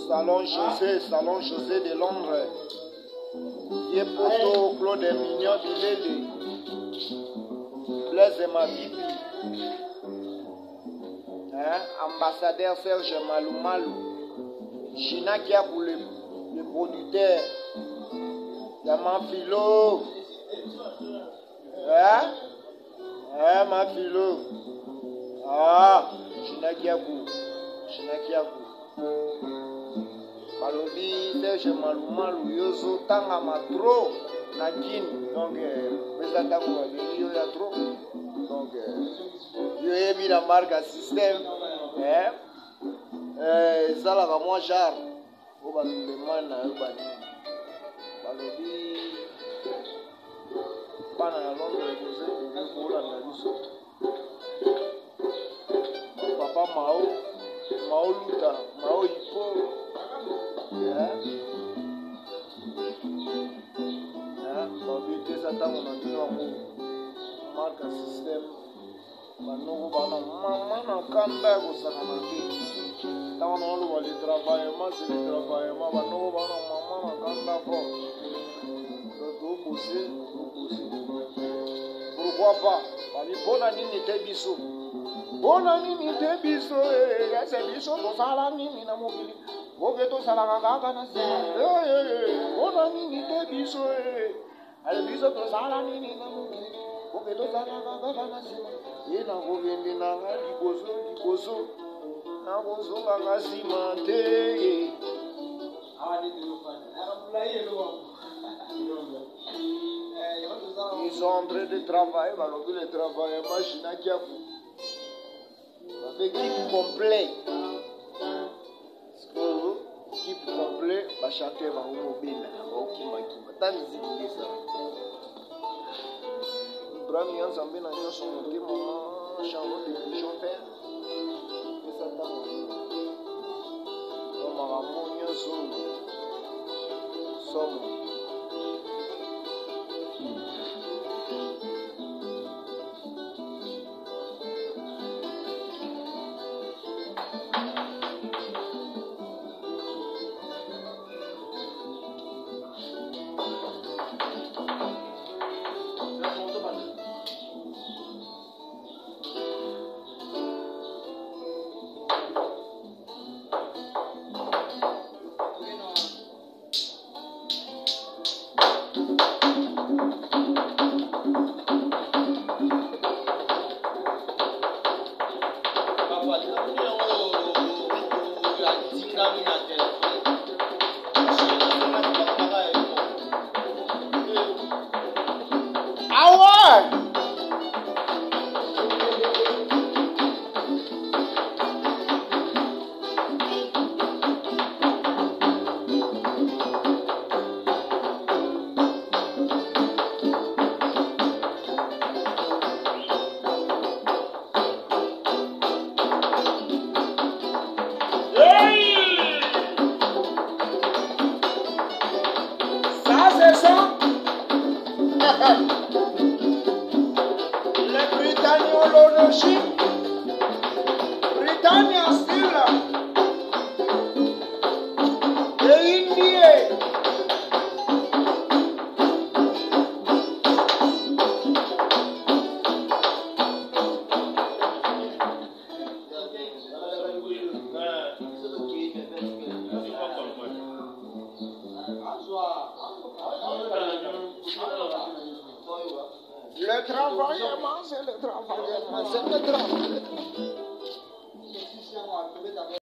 Salon José de Londres. Yepoto, Claude Mignon, Bilele. Blaise Mabibi. Ambassadeur Serge Malou. China qui a pour le producteur. Yaman Philo. Ma Philo. China qui a pour. Balobi Serge Malou Yozo Tanga Matro Nadine. Donc, Président Tango ya trop. Donc, yo yebi la marque à système. Ça là, moi, jar. Au bas de mana, au bas de Balobi. Pana à Londres, vous êtes pour la Naluso. Papa Mao Luta, Mao Ipo. Balobi, ça t'a mon ami, marque à système. Maintenant, maman kanda kusakanaki. Tant on le travaillement, c'est le travaillement. Maintenant, maman kanda fort. Donc, bosser. Pourquoi pas? Bonne année te biso. Bonne année te biso. C'est biso to sala nini na mobili. Oke to sala kaka na se. Bonne année te biso. Ale biso to sala nini na mobili. Oke to sala kaka na se. Ina govendi na dikoso na bozonga ngasimante. Ils sont en train de travailler, balobi le travail machine à Kiafu. Avec équipe complet. Équipe complet, va chanter va mobile, va ta musique ça. Ibrahim Yanzambe na nyoso monté maman Charlotte de Pigeon Père. Et ça t'a on m'a ramené nyoso. Somme. Les Britanniques l'ownership. Britannia still. Et Indie. Le travaillement, c'est le travaillement, c'est le travail.